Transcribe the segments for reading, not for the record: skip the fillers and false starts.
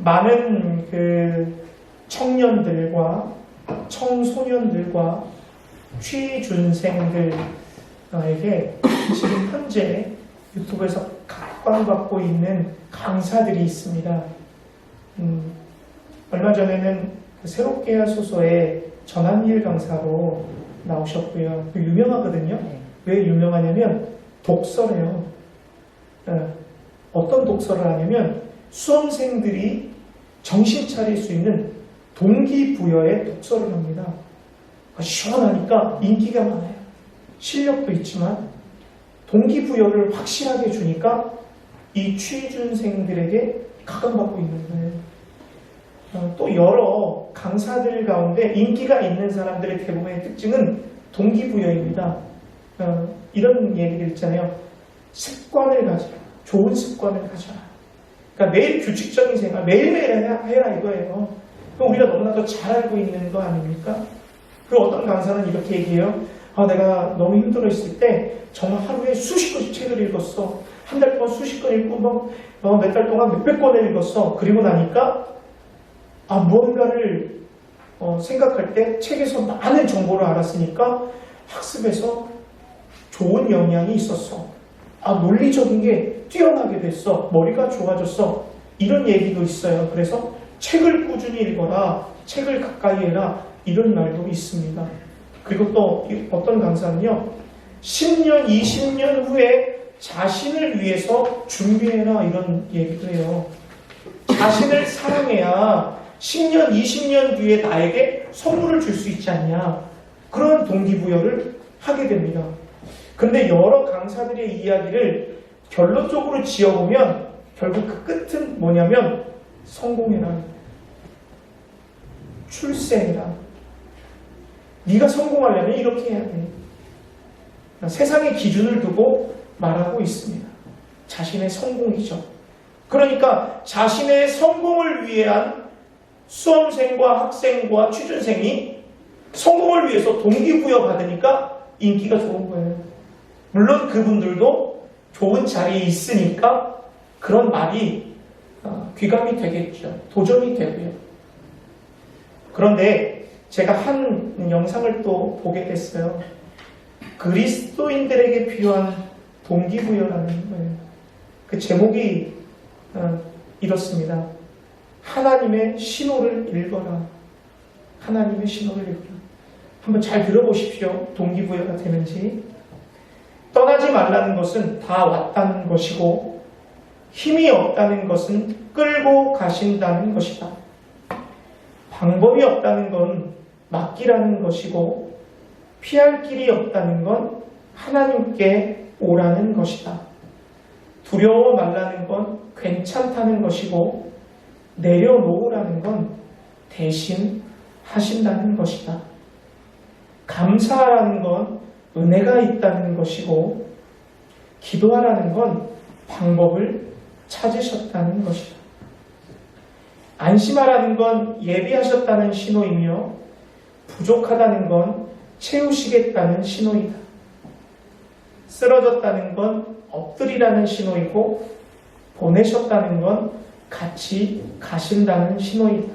많은 그 청년들과 청소년들과 취준생들에게 지금 현재 유튜브에서 각광받고 있는 강사들이 있습니다. 얼마 전에는 새롭게 하소서의 전한일 강사로 나오셨고요. 유명하거든요. 왜 유명하냐면 독서래요. 어떤 독서를 하냐면 수험생들이 정신 차릴 수 있는 동기부여의 독서를 합니다. 시원하니까 인기가 많아요. 실력도 있지만 동기부여를 확실하게 주니까 이 취준생들에게 각광받고 있는 거예요. 또 여러 강사들 가운데 인기가 있는 사람들의 대부분의 특징은 동기부여입니다. 이런 얘기들 있잖아요. 습관을 가져라. 좋은 습관을 가져라. 그러니까 매일 규칙적인 생활, 매일매일 해라 이거예요. 그럼 우리가 너무나도 잘 알고 있는 거 아닙니까? 그리고 어떤 강사는 이렇게 얘기해요. 내가 너무 힘들어 있을 때 정말 하루에 수십 권씩 책을 읽었어. 한 달 동안 수십 권 읽고 몇 달 동안 몇백 권을 읽었어. 그리고 나니까 무언가를 생각할 때 책에서 많은 정보를 알았으니까 학습에서 좋은 영향이 있었어. 논리적인 게 뛰어나게 됐어. 머리가 좋아졌어. 이런 얘기도 있어요. 그래서 책을 꾸준히 읽어라. 책을 가까이 해라. 이런 말도 있습니다. 그리고 또 어떤 강사는요. 10년, 20년 후에 자신을 위해서 준비해라. 이런 얘기도 해요. 자신을 사랑해야 10년, 20년 뒤에 나에게 선물을 줄 수 있지 않냐. 그런 동기부여를 하게 됩니다. 그런데 여러 강사들의 이야기를 결론적으로 지어보면 결국 그 끝은 뭐냐면 성공해라. 출세해라. 네가 성공하려면 이렇게 해야 돼. 세상의 기준을 두고 말하고 있습니다. 자신의 성공이죠. 그러니까 자신의 성공을 위한 수험생과 학생과 취준생이 성공을 위해서 동기부여 받으니까 인기가 좋은 거예요. 물론 그분들도 좋은 자리에 있으니까 그런 말이 귀감이 되겠죠. 도전이 되고요. 그런데 제가 한 영상을 또 보게 됐어요. 그리스도인들에게 필요한 동기부여라는 거예요. 그 제목이 이렇습니다. 하나님의 신호를 읽어라. 하나님의 신호를 읽어라. 한번 잘 들어보십시오. 동기부여가 되는지. 떠나지 말라는 것은 다 왔다는 것이고 힘이 없다는 것은 끌고 가신다는 것이다. 방법이 없다는 건 맡기라는 것이고 피할 길이 없다는 건 하나님께 오라는 것이다. 두려워 말라는 건 괜찮다는 것이고 내려놓으라는 건 대신 하신다는 것이다. 감사하라는 건 은혜가 있다는 것이고 기도하라는 건 방법을 찾으셨다는 것이다. 안심하라는 건 예비하셨다는 신호이며 부족하다는 건 채우시겠다는 신호이다. 쓰러졌다는 건 엎드리라는 신호이고 보내셨다는 건 같이 가신다는 신호이다.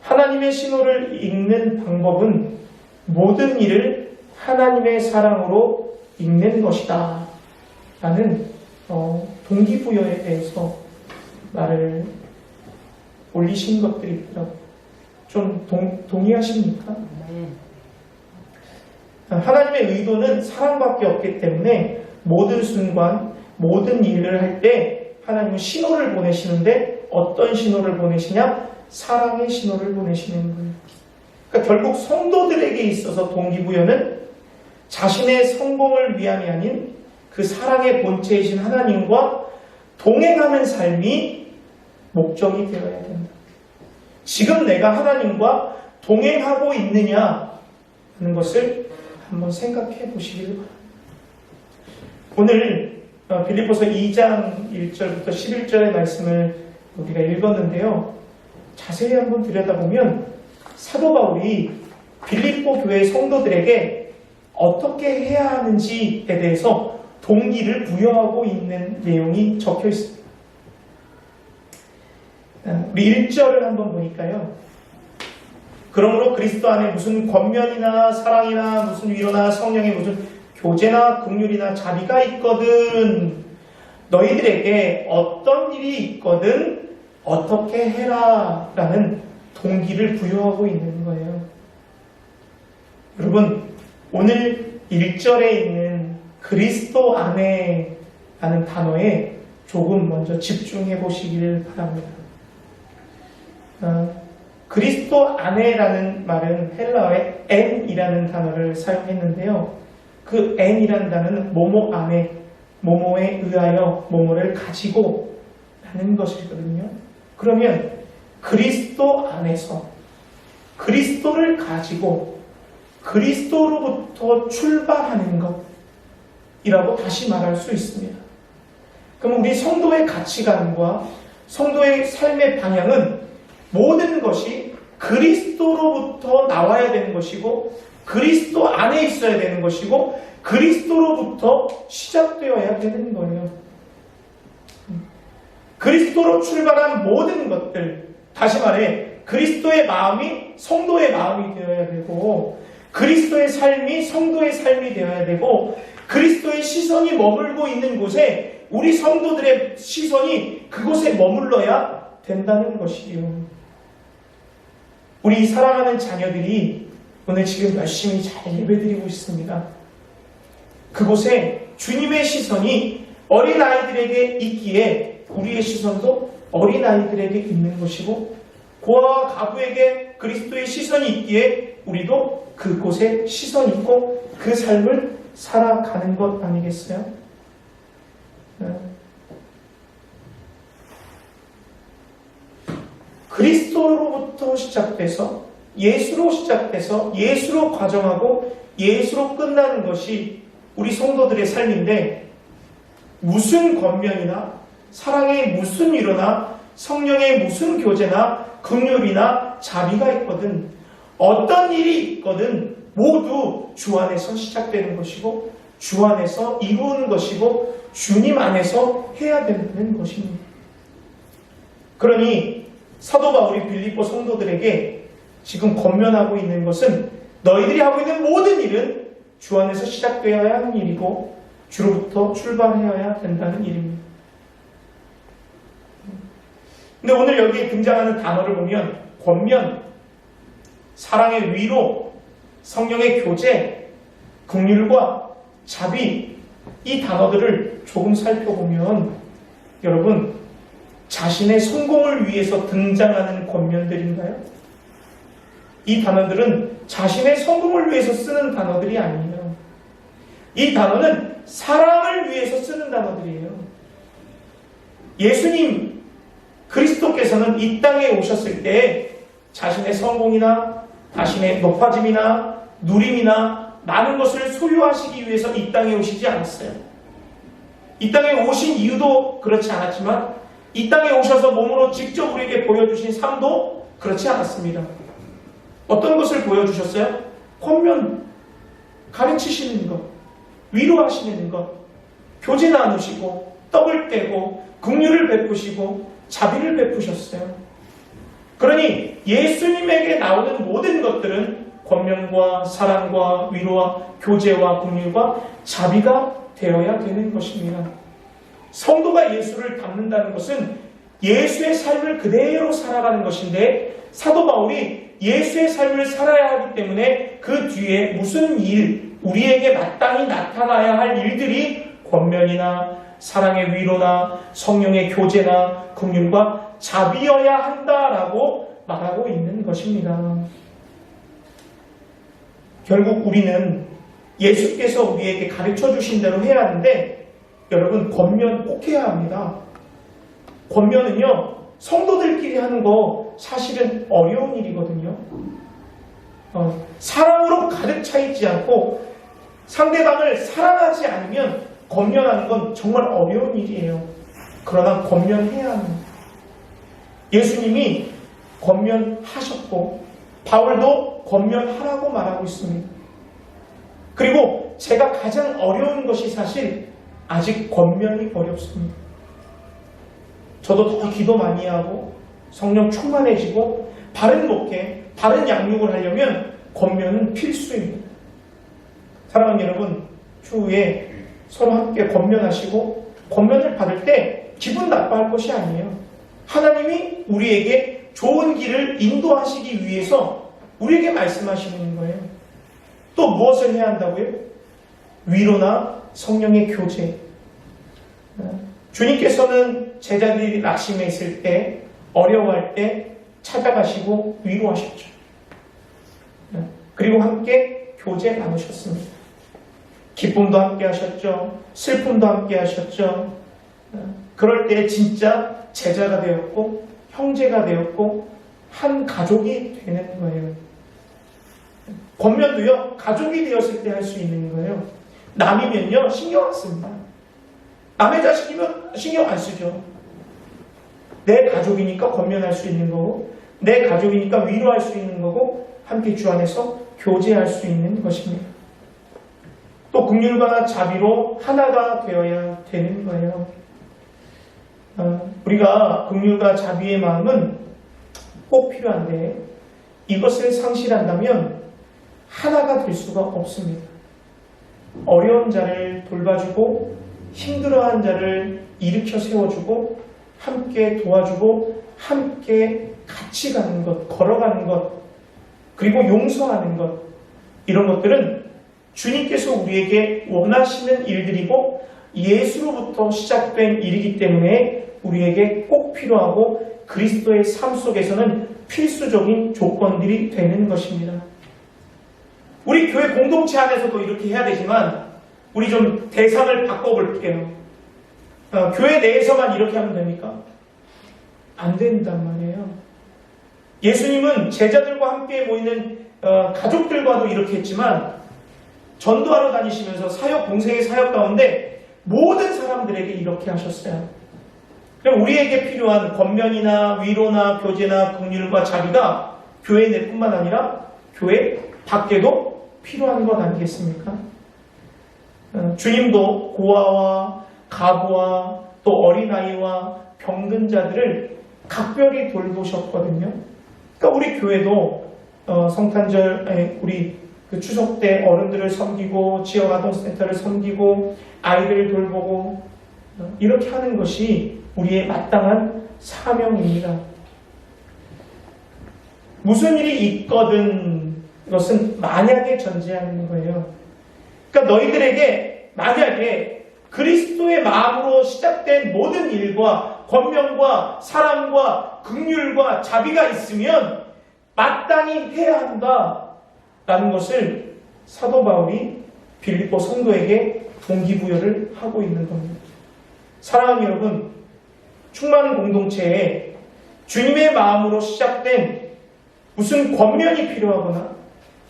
하나님의 신호를 읽는 방법은 모든 일을 하나님의 사랑으로 읽는 것이다. 라는 동기부여에 대해서 말을 올리신 것들이 있더라고요. 좀 동의하십니까? 하나님의 의도는 사랑밖에 없기 때문에 모든 순간, 모든 일을 할 때 하나님은 신호를 보내시는데 어떤 신호를 보내시냐? 사랑의 신호를 보내시는 거예요. 그러니까 결국 성도들에게 있어서 동기부여는 자신의 성공을 위함이 아닌 그 사랑의 본체이신 하나님과 동행하는 삶이 목적이 되어야 된다. 지금 내가 하나님과 동행하고 있느냐 하는 것을 한번 생각해 보시길 바랍니다. 오늘 빌립보서 2장 1절부터 11절의 말씀을 우리가 읽었는데요. 자세히 한번 들여다보면 사도 바울이 빌립보 교회 성도들에게 어떻게 해야 하는지에 대해서 동기를 부여하고 있는 내용이 적혀 있습니다. 우리 1절을 한번 보니까요. 그러므로 그리스도 안에 무슨 권면이나 사랑이나 무슨 위로나 성령의 무슨 교제나 긍휼이나 자비가 있거든 너희들에게 어떤 일이 있거든 어떻게 해라 라는 동기를 부여하고 있는 거예요. 여러분 오늘 1절에 있는 그리스도 안에 라는 단어에 조금 먼저 집중해 보시기를 바랍니다. 그리스도 안에라는 말은 헬라어의 엔이라는 단어를 사용했는데요. 그 엔이라는 단어는 뭐뭐 안에, 뭐뭐에 의하여, 뭐뭐를 가지고 라는 것이거든요. 그러면 그리스도 안에서 그리스도를 가지고 그리스도로부터 출발하는 것이라고 다시 말할 수 있습니다. 그럼 우리 성도의 가치관과 성도의 삶의 방향은 모든 것이 그리스도로부터 나와야 되는 것이고 그리스도 안에 있어야 되는 것이고 그리스도로부터 시작되어야 되는 거예요. 그리스도로 출발한 모든 것들, 다시 말해 그리스도의 마음이 성도의 마음이 되어야 되고 그리스도의 삶이 성도의 삶이 되어야 되고 그리스도의 시선이 머물고 있는 곳에 우리 성도들의 시선이 그곳에 머물러야 된다는 것이에요. 우리 사랑하는 자녀들이 오늘 지금 열심히 잘 예배드리고 있습니다. 그곳에 주님의 시선이 어린아이들에게 있기에 우리의 시선도 어린아이들에게 있는 것이고 고아와 가부에게 그리스도의 시선이 있기에 우리도 그곳에 시선이 있고 그 삶을 살아가는 것 아니겠어요? 그리스도로부터 시작돼서 예수로 시작돼서 예수로 과정하고 예수로 끝나는 것이 우리 성도들의 삶인데 무슨 권면이나 사랑의 무슨 위로나 성령의 무슨 교제나 긍휼이나 자비가 있거든 어떤 일이 있거든 모두 주 안에서 시작되는 것이고 주 안에서 이루는 것이고 주님 안에서 해야 되는 것입니다. 그러니 사도 바울이 빌립보 성도들에게 지금 권면하고 있는 것은 너희들이 하고 있는 모든 일은 주 안에서 시작되어야 하는 일이고 주로부터 출발해야 된다는 일입니다. 근데 오늘 여기 등장하는 단어를 보면 권면, 사랑의 위로, 성령의 교제, 긍휼과 자비 이 단어들을 조금 살펴보면 여러분 자신의 성공을 위해서 등장하는 권면들인가요? 이 단어들은 자신의 성공을 위해서 쓰는 단어들이 아니에요. 이 단어는 사랑을 위해서 쓰는 단어들이에요. 예수님 그리스도께서는 이 땅에 오셨을 때 자신의 성공이나 자신의 높아짐이나 누림이나 많은 것을 소유하시기 위해서 이 땅에 오시지 않았어요. 이 땅에 오신 이유도 그렇지 않았지만 이 땅에 오셔서 몸으로 직접 우리에게 보여주신 삶도 그렇지 않았습니다. 어떤 것을 보여주셨어요? 권면, 가르치시는 것, 위로하시는 것, 교제 나누시고 떡을 떼고 긍휼을 베푸시고 자비를 베푸셨어요. 그러니 예수님에게 나오는 모든 것들은 권면과 사랑과 위로와 교제와 긍휼과 자비가 되어야 되는 것입니다. 성도가 예수를 닮는다는 것은 예수의 삶을 그대로 살아가는 것인데 사도 바울이 예수의 삶을 살아야 하기 때문에 그 뒤에 무슨 일, 우리에게 마땅히 나타나야 할 일들이 권면이나 사랑의 위로나 성령의 교제나 긍휼과 자비여야 한다라고 말하고 있는 것입니다. 결국 우리는 예수께서 우리에게 가르쳐 주신 대로 해야 하는데 여러분 권면 꼭 해야 합니다. 권면은요 성도들끼리 하는 거 사실은 어려운 일이거든요. 사랑으로 가득 차 있지 않고 상대방을 사랑하지 않으면 권면하는 건 정말 어려운 일이에요. 그러나 권면해야 합니다. 예수님이 권면하셨고 바울도 권면하라고 말하고 있습니다. 그리고 제가 가장 어려운 것이 사실 아직 권면이 어렵습니다. 저도 더 기도 많이 하고 성령 충만해지고 바른 목회, 바른 양육을 하려면 권면은 필수입니다. 사랑하는 여러분, 추후에 서로 함께 권면하시고 권면을 받을 때 기분 나빠할 것이 아니에요. 하나님이 우리에게 좋은 길을 인도하시기 위해서 우리에게 말씀하시는 거예요. 또 무엇을 해야 한다고요? 위로나 성령의 교제. 주님께서는 제자들이 낙심해 있을 때, 어려워할 때 찾아가시고 위로하셨죠. 그리고 함께 교제 나누셨습니다. 기쁨도 함께 하셨죠. 슬픔도 함께 하셨죠. 그럴 때 진짜 제자가 되었고 형제가 되었고 한 가족이 되는 거예요. 권면도요, 가족이 되었을 때 할 수 있는 거예요. 남이면요, 신경 안 씁니다. 남의 자식이면 신경 안 쓰죠. 내 가족이니까 권면할 수 있는 거고, 내 가족이니까 위로할 수 있는 거고, 함께 주 안에서 교제할 수 있는 것입니다. 또 긍휼과 자비로 하나가 되어야 되는 거예요. 우리가 긍휼과 자비의 마음은 꼭 필요한데 이것을 상실한다면 하나가 될 수가 없습니다. 어려운 자를 돌봐주고 힘들어한 자를 일으켜 세워주고 함께 도와주고 함께 같이 가는 것, 걸어가는 것, 그리고 용서하는 것, 이런 것들은 주님께서 우리에게 원하시는 일들이고 예수로부터 시작된 일이기 때문에 우리에게 꼭 필요하고 그리스도의 삶 속에서는 필수적인 조건들이 되는 것입니다. 우리 교회 공동체 안에서도 이렇게 해야 되지만 우리 좀 대상을 바꿔볼게요. 교회 내에서만 이렇게 하면 됩니까? 안 된단 말이에요. 예수님은 제자들과 함께 모이는 가족들과도 이렇게 했지만 전도하러 다니시면서 사역, 공생의 사역 가운데 모든 사람들에게 이렇게 하셨어요. 그럼 우리에게 필요한 권면이나 위로나 교제나 긍휼과 자비가 교회 내뿐만 아니라 교회 밖에도 필요한 것 아니겠습니까? 주님도 고아와 가부와 또 어린아이와 병든 자들을 각별히 돌보셨거든요. 그러니까 우리 교회도 성탄절, 우리 그 추석 때 어른들을 섬기고 지역 아동센터를 섬기고 아이들을 돌보고 이렇게 하는 것이 우리의 마땅한 사명입니다. 무슨 일이 있거든 이것은 만약에 전제하는 거예요. 그러니까 너희들에게 만약에 그리스도의 마음으로 시작된 모든 일과 권면과 사랑과 긍휼과 자비가 있으면 마땅히 해야 한다라는 것을 사도 바울이 빌립보 성도에게 동기부여를 하고 있는 겁니다. 사랑하는 여러분, 충만 공동체에 주님의 마음으로 시작된 무슨 권면이 필요하거나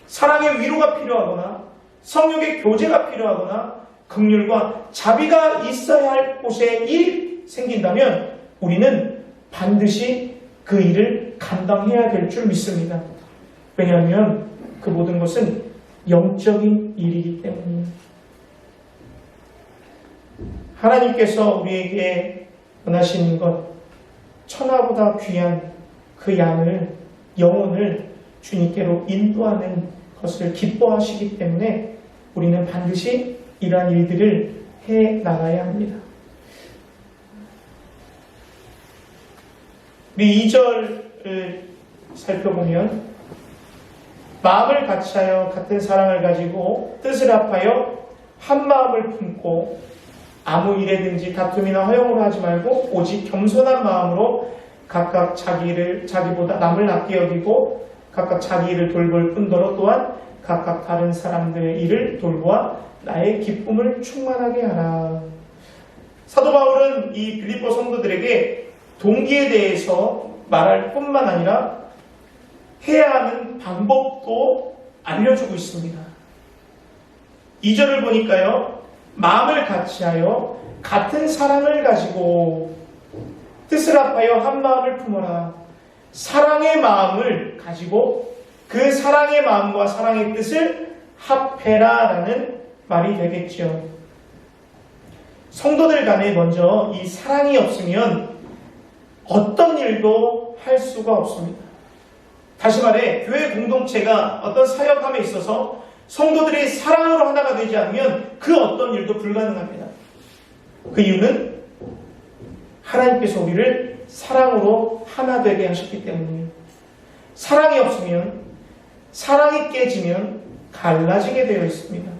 사랑의 위로가 필요하거나 성령의 교제가 필요하거나 긍휼과 자비가 있어야 할 곳에 일이 생긴다면 우리는 반드시 그 일을 감당해야 될 줄 믿습니다. 왜냐하면 그 모든 것은 영적인 일이기 때문입니다. 하나님께서 우리에게 원하시는 것, 천하보다 귀한 그 양을, 영혼을 주님께로 인도하는 것을 기뻐하시기 때문에 우리는 반드시 이러한 일들을 해 나가야 합니다. 우리 2절을 살펴보면 마음을 같이하여 같은 사랑을 가지고 뜻을 합하여 한 마음을 품고 아무 일에든지 다툼이나 허용으로 하지 말고 오직 겸손한 마음으로 각각 자기보다 남을 낫게 여기고 각각 자기 일을 돌볼 뿐더러 또한 각각 다른 사람들의 일을 돌보아 나의 기쁨을 충만하게 하라. 사도 바울은 이 빌립보 성도들에게 동기에 대해서 말할 뿐만 아니라 해야 하는 방법도 알려주고 있습니다. 2절을 보니까요, 마음을 같이하여 같은 사랑을 가지고 뜻을 합하여 한 마음을 품어라. 사랑의 마음을 가지고 그 사랑의 마음과 사랑의 뜻을 합해라라는 말이 되겠죠. 성도들 간에 먼저 이 사랑이 없으면 어떤 일도 할 수가 없습니다. 다시 말해 교회 공동체가 어떤 사역함에 있어서 성도들이 사랑으로 하나가 되지 않으면 그 어떤 일도 불가능합니다. 그 이유는 하나님께서 우리를 사랑으로 하나 되게 하셨기 때문이에요. 사랑이 없으면, 사랑이 깨지면 갈라지게 되어 있습니다.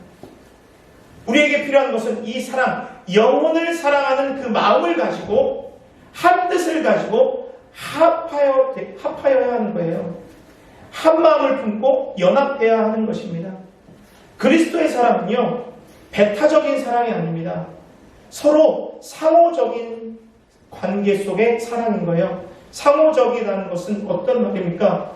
우리에게 필요한 것은 이 사랑, 영혼을 사랑하는 그 마음을 가지고 한 뜻을 가지고 합하여야 하는 거예요. 한 마음을 품고 연합해야 하는 것입니다. 그리스도의 사랑은요, 배타적인 사랑이 아닙니다. 서로 상호적인 관계 속의 사랑인 거예요. 상호적이라는 것은 어떤 말입니까?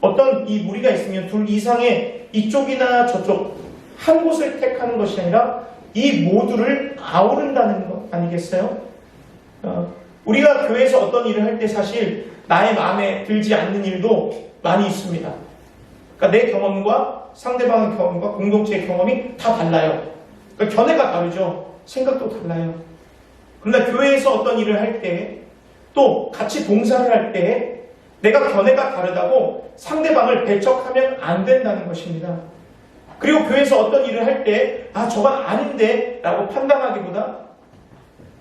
어떤 이 무리가 있으면 둘 이상의 이쪽이나 저쪽 한 곳을 택하는 것이 아니라 이 모두를 아우른다는 것 아니겠어요? 우리가 교회에서 어떤 일을 할 때 사실 나의 마음에 들지 않는 일도 많이 있습니다. 그러니까 내 경험과 상대방의 경험과 공동체의 경험이 다 달라요. 그러니까 견해가 다르죠. 생각도 달라요. 그러나 교회에서 어떤 일을 할 때, 또 같이 봉사를 할 때 내가 견해가 다르다고 상대방을 배척하면 안 된다는 것입니다. 그리고 교회에서 어떤 일을 할 때 저건 아닌데 라고 판단하기보다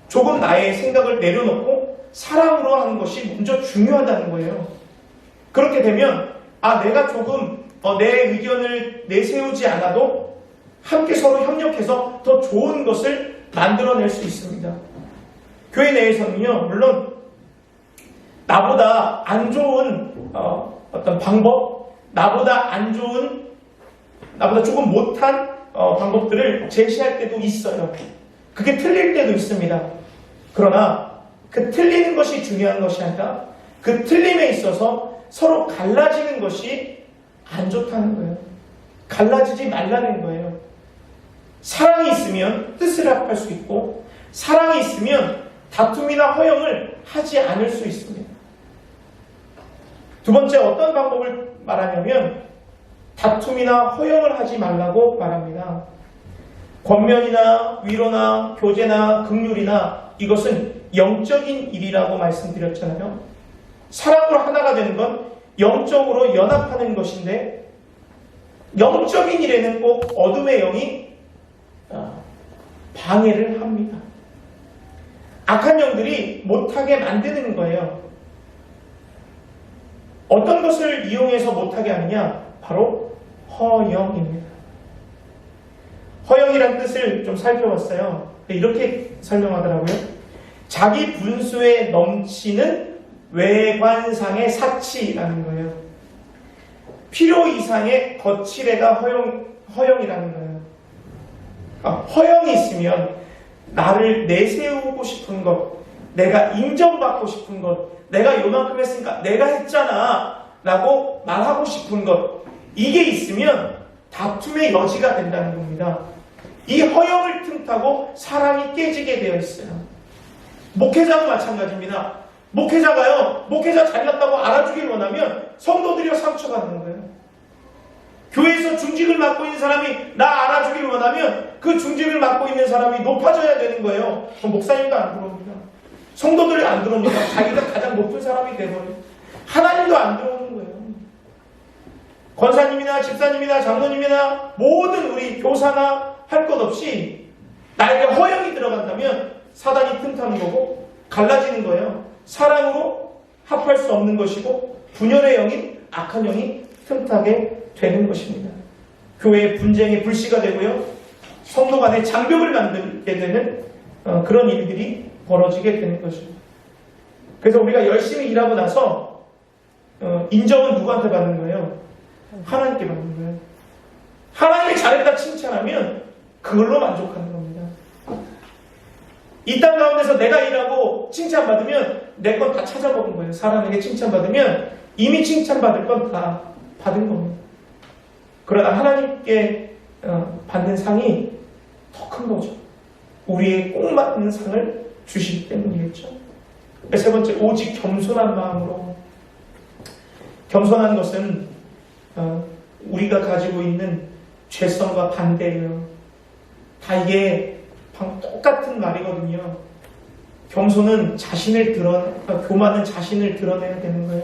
조금 나의 생각을 내려놓고 사랑으로 하는 것이 먼저 중요하다는 거예요. 그렇게 되면 내가 조금 내 의견을 내세우지 않아도 함께 서로 협력해서 더 좋은 것을 만들어낼 수 있습니다. 교회 내에서는요, 물론 나보다 안 좋은 어떤 방법, 나보다 조금 못한 방법들을 제시할 때도 있어요. 그게 틀릴 때도 있습니다. 그러나 그 틀리는 것이 중요한 것이 아니라 그 틀림에 있어서 서로 갈라지는 것이 안 좋다는 거예요. 갈라지지 말라는 거예요. 사랑이 있으면 뜻을 합할 수 있고, 사랑이 있으면 다툼이나 허영을 하지 않을 수 있습니다. 두 번째, 어떤 방법을 말하냐면 다툼이나 허영을 하지 말라고 말합니다. 권면이나 위로나 교제나 긍휼이나 이것은 영적인 일이라고 말씀드렸잖아요. 사랑으로 하나가 되는 건 영적으로 연합하는 것인데, 영적인 일에는 꼭 어둠의 영이 방해를 합니다. 악한 영들이 못하게 만드는 거예요. 어떤 것을 이용해서 못하게 하느냐? 바로 허영입니다. 허영이란 뜻을 좀 살펴봤어요. 이렇게 설명하더라고요. 자기 분수에 넘치는 외관상의 사치라는 거예요. 필요 이상의 거칠애가 허영이라는 거예요. 허영이 있으면 나를 내세우고 싶은 것, 내가 인정받고 싶은 것, 내가 요만큼 했으니까 내가 했잖아 라고 말하고 싶은 것, 이게 있으면 다툼의 여지가 된다는 겁니다. 이 허영을 틈타고 사랑이 깨지게 되어 있어요. 목회자도 마찬가지입니다. 목회자 잘났다고 알아주길 원하면 성도들이 상처받는 거예요. 교회에서 중직을 맡고 있는 사람이 나 알아주길 원하면 그 중직을 맡고 있는 사람이 높아져야 되는 거예요. 목사님도 안 들어옵니다. 성도들이 안 들어옵니다. 자기가 가장 높은 사람이 되버려요. 하나님도 안 들어오는 거예요. 권사님이나 집사님이나 장로님이나 모든 우리 교사나 할 것 없이 나에게 허영이 들어간다면 사단이 틈타는 거고 갈라지는 거예요. 사랑으로 합할 수 없는 것이고 분열의 영이, 악한 영이 틈타게 되는 것입니다. 교회의 분쟁의 불씨가 되고요. 성도 간의 장벽을 만들게 되는 그런 일들이 벌어지게 되는 것입니다. 그래서 우리가 열심히 일하고 나서 인정은 누구한테 받는 거예요? 하나님께 받는 거예요. 하나님이 잘했다 칭찬하면 그걸로 만족하는 겁니다. 이 땅 가운데서 내가 일하고 칭찬받으면 내 건 다 찾아먹은 거예요. 사람에게 칭찬받으면 이미 칭찬받을 건 다 받은 겁니다. 그러나 하나님께 받는 상이 더 큰 거죠. 우리의 꼭 맞는 상을 주시기 때문이겠죠. 세 번째, 오직 겸손한 마음으로. 겸손한 것은 우리가 가지고 있는 죄성과 반대예요. 다 이게 똑같은 말이거든요. 겸손은 교만은 자신을 드러내야 되는 거예요.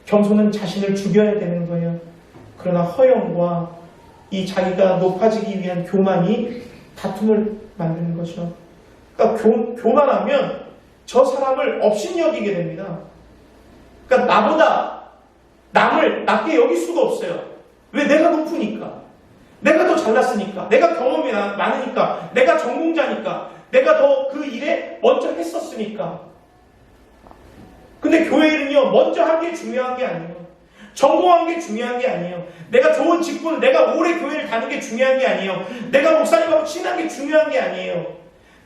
겸손은 자신을 죽여야 되는 거예요. 그러나 허영과 이 자기가 높아지기 위한 교만이 다툼을 만드는 거죠. 그러니까 교만하면 저 사람을 업신여기게 됩니다. 그러니까 나보다 남을 낮게 여길 수가 없어요. 왜? 내가 높으니까. 내가 더 잘났으니까. 내가 경험이 많으니까. 내가 전공자니까. 내가 더 그 일에 먼저 했었으니까. 근데 교회는요, 먼저 한 게 중요한 게 아니에요. 전공한 게 중요한 게 아니에요. 내가 좋은 직분, 내가 오래 교회를 다니는 게 중요한 게 아니에요. 내가 목사님하고 친한 게 중요한 게 아니에요.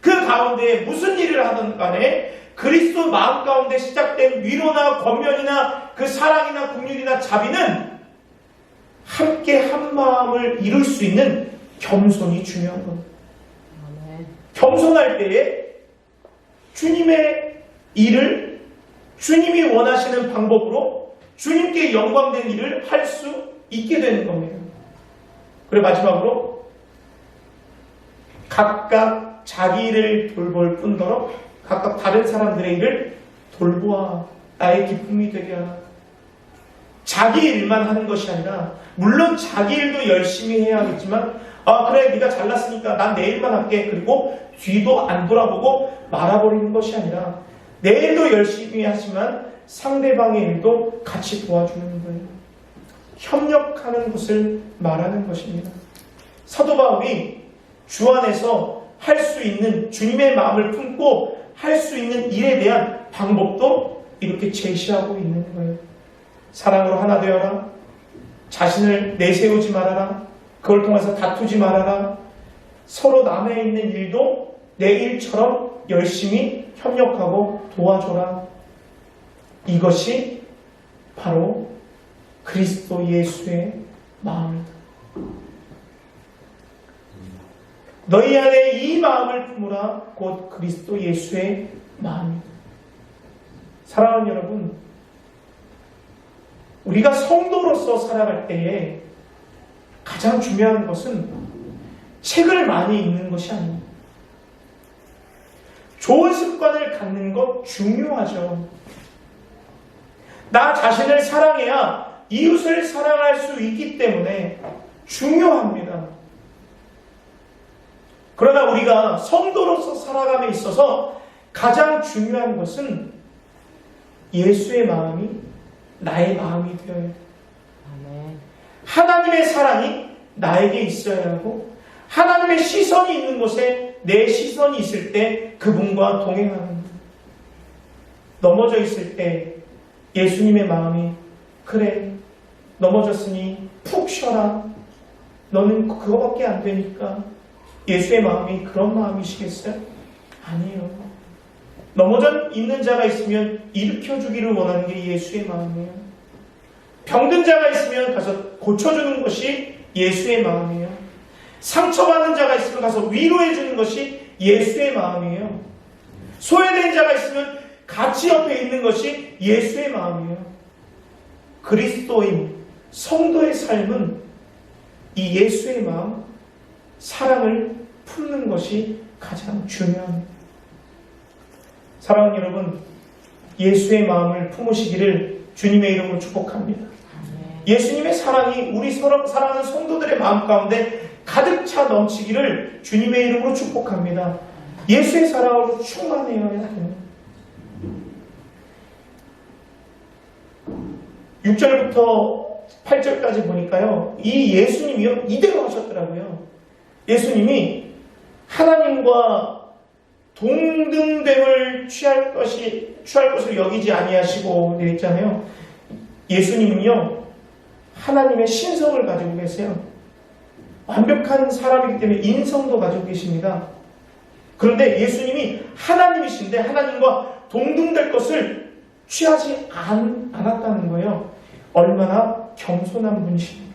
그 가운데 무슨 일을 하든 간에 그리스도 마음 가운데 시작된 위로나 권면이나 그 사랑이나 긍휼이나 자비는 함께 한 마음을 이룰 수 있는 겸손이 중요한 겁니다. 겸손할 때에 주님의 일을 주님이 원하시는 방법으로 주님께 영광된 일을 할 수 있게 되는 겁니다. 그리고 마지막으로 각각 자기 일을 돌볼 뿐더러 각각 다른 사람들의 일을 돌보아 나의 기쁨이 되게 하라. 자기 일만 하는 것이 아니라 물론 자기 일도 열심히 해야 하겠지만 그래 네가 잘났으니까 난 내 일만 할게. 그리고 뒤도 안 돌아보고 말아버리는 것이 아니라 내 일도 열심히 하지만 상대방의 일도 같이 도와주는 거예요. 협력하는 것을 말하는 것입니다. 사도 바울이 주 안에서 할 수 있는 주님의 마음을 품고 할 수 있는 일에 대한 방법도 이렇게 제시하고 있는 거예요. 사랑으로 하나 되어라. 자신을 내세우지 말아라. 그걸 통해서 다투지 말아라. 서로 남에 있는 일도 내 일처럼 열심히 협력하고 도와줘라. 이것이 바로 그리스도 예수의 마음이다. 너희 안에 이 마음을 품으라. 곧 그리스도 예수의 마음이다. 사랑하는 여러분, 우리가 성도로서 살아갈 때에 가장 중요한 것은 책을 많이 읽는 것이 아닙니다. 좋은 습관을 갖는 것 중요하죠. 나 자신을 사랑해야 이웃을 사랑할 수 있기 때문에 중요합니다. 그러나 우리가 성도로서 살아감에 있어서 가장 중요한 것은 예수의 마음이 나의 마음이 되어야 돼요. 하나님의 사랑이 나에게 있어야 하고 하나님의 시선이 있는 곳에 내 시선이 있을 때 그분과 동행하는 거예요. 넘어져 있을 때 예수님의 마음이 그래 넘어졌으니 푹 쉬어라. 너는 그거밖에 안 되니까. 예수의 마음이 그런 마음이시겠어요? 아니에요. 넘어져 있는 자가 있으면 일으켜주기를 원하는 게 예수의 마음이에요. 병든 자가 있으면 가서 고쳐주는 것이 예수의 마음이에요. 상처받는 자가 있으면 가서 위로해주는 것이 예수의 마음이에요. 소외된 자가 있으면 같이 옆에 있는 것이 예수의 마음이에요. 그리스도인 성도의 삶은 이 예수의 마음, 사랑을 품는 것이 가장 중요합니다. 사랑하는 여러분, 예수의 마음을 품으시기를 주님의 이름으로 축복합니다. 예수님의 사랑이 우리 사랑하는 성도들의 마음 가운데 가득 차 넘치기를 주님의 이름으로 축복합니다. 예수의 사랑으로 충만해야 됩니다. 6절부터 8절까지 보니까요, 이 예수님이요 이대로 하셨더라고요. 예수님이 하나님과 동등됨을 취할 것을 여기지 아니하시고 되어 있잖아요. 예수님은요 하나님의 신성을 가지고 계세요. 완벽한 사람이기 때문에 인성도 가지고 계십니다. 그런데 예수님이 하나님이신데 하나님과 동등될 것을 취하지 않았다는 거예요. 얼마나 겸손한 분이십니까?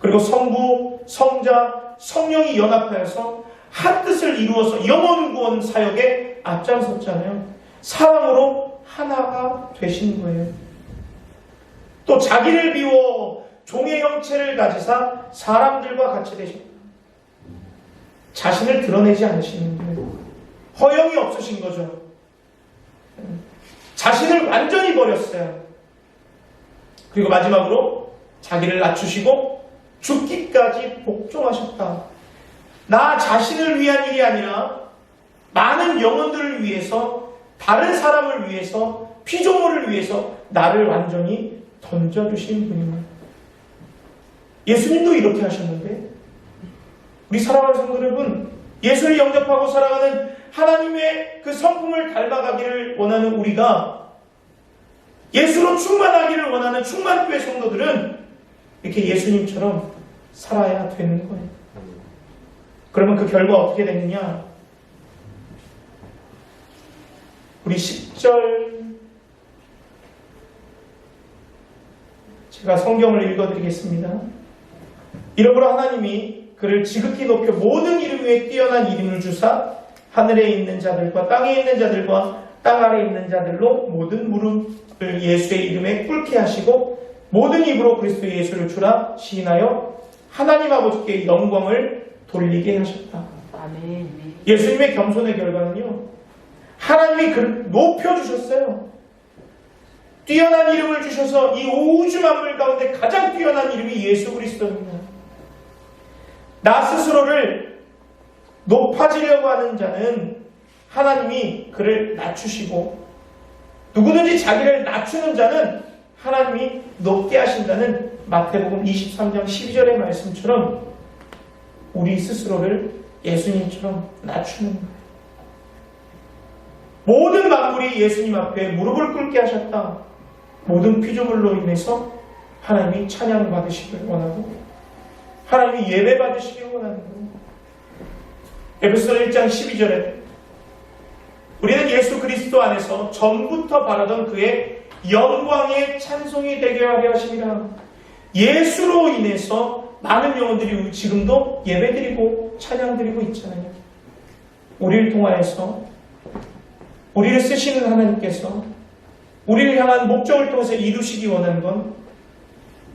그리고 성부, 성자, 성령이 연합하여서 한 뜻을 이루어서 영원 구원 사역에 앞장섰잖아요. 사랑으로 하나가 되신 거예요. 또 자기를 비워 종의 형체를 가지사 사람들과 같이 되십니다. 자신을 드러내지 않으시는 거예요. 허영이 없으신 거죠. 자신을 완전히 버렸어요. 그리고 마지막으로 자기를 낮추시고 죽기까지 복종하셨다. 나 자신을 위한 일이 아니라 많은 영혼들을 위해서, 다른 사람을 위해서, 피조물을 위해서 나를 완전히 던져주신 분입니다. 예수님도 이렇게 하셨는데, 우리 사랑하는 성도 여러분, 예수를 영접하고 살아가는 하나님의 그 성품을 닮아가기를 원하는 우리가, 예수로 충만하기를 원하는 충만교회 성도들은 이렇게 예수님처럼 살아야 되는 거예요. 그러면 그 결과 어떻게 되느냐? 우리 10절, 제가 성경을 읽어드리겠습니다. 이러므로 하나님이 그를 지극히 높여 모든 이름 위에 뛰어난 이름을 주사 하늘에 있는 자들과 땅에 있는 자들과 땅 아래에 있는 자들로 모든 무릎을 예수의 이름에 꿇게 하시고 모든 입으로 그리스도 예수를 주라 시인하여 하나님 아버지께 영광을 돌리게 하셨다. 아멘. 예수님의 겸손의 결과는요, 하나님이 그를 높여주셨어요. 뛰어난 이름을 주셔서 이 우주 만물 가운데 가장 뛰어난 이름이 예수 그리스도입니다. 나 스스로를 높아지려고 하는 자는 하나님이 그를 낮추시고, 누구든지 자기를 낮추는 자는 하나님이 높게 하신다는 마태복음 23장 12절의 말씀처럼 우리 스스로를 예수님처럼 낮추는 거예요. 모든 만물이 예수님 앞에 무릎을 꿇게 하셨다. 모든 피조물로 인해서 하나님이 찬양 받으시길 원하고 하나님이 예배 받으시길 원하는 거예요. 에베소서 1장 12절에 우리는 예수 그리스도 안에서 전부터 바라던 그의 영광의 찬송이 되게 하려 하심이라. 예수로 인해서 많은 영혼들이 지금도 예배드리고 찬양드리고 있잖아요. 우리를 통하여서, 우리를 쓰시는 하나님께서 우리를 향한 목적을 통해서 이루시기 원하는 건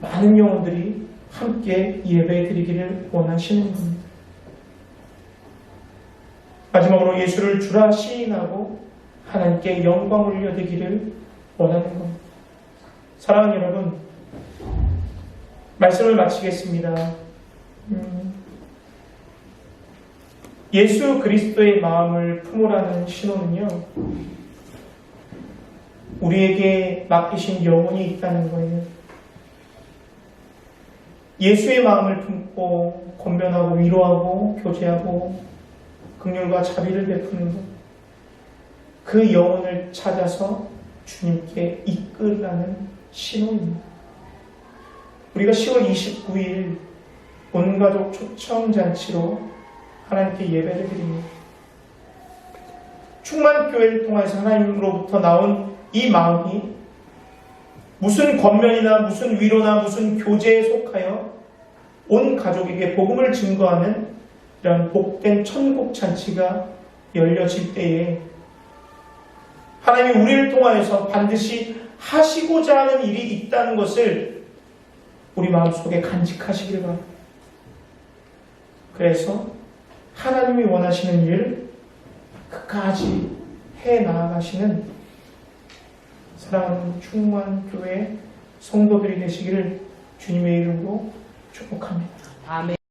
많은 영혼들이 함께 예배드리기를 원하시는 겁니다. 마지막으로 예수를 주라 시인하고 하나님께 영광을 올려드리기를 원하는 겁니다. 사랑하는 여러분, 말씀을 마치겠습니다. 예수 그리스도의 마음을 품으라는 신호는요, 우리에게 맡기신 영혼이 있다는 거예요. 예수의 마음을 품고 권면하고 위로하고 교제하고 긍휼과 자비를 베푸는 것, 그 영혼을 찾아서 주님께 이끌라는 신호입니다. 우리가 10월 29일 온가족 초청잔치로 하나님께 예배를 드립니다. 충만교회를 통해서 하나님으로부터 나온 이 마음이 무슨 권면이나 무슨 위로나 무슨 교제에 속하여 온 가족에게 복음을 증거하는 이런 복된 천국 잔치가 열려질 때에 하나님이 우리를 통하여서 반드시 하시고자 하는 일이 있다는 것을 우리 마음속에 간직하시길 바랍니다. 그래서 하나님이 원하시는 일을 끝까지 해나가시는 사랑하는 충만교회 성도들이 되시기를 주님의 이름으로 축복합니다. 아멘.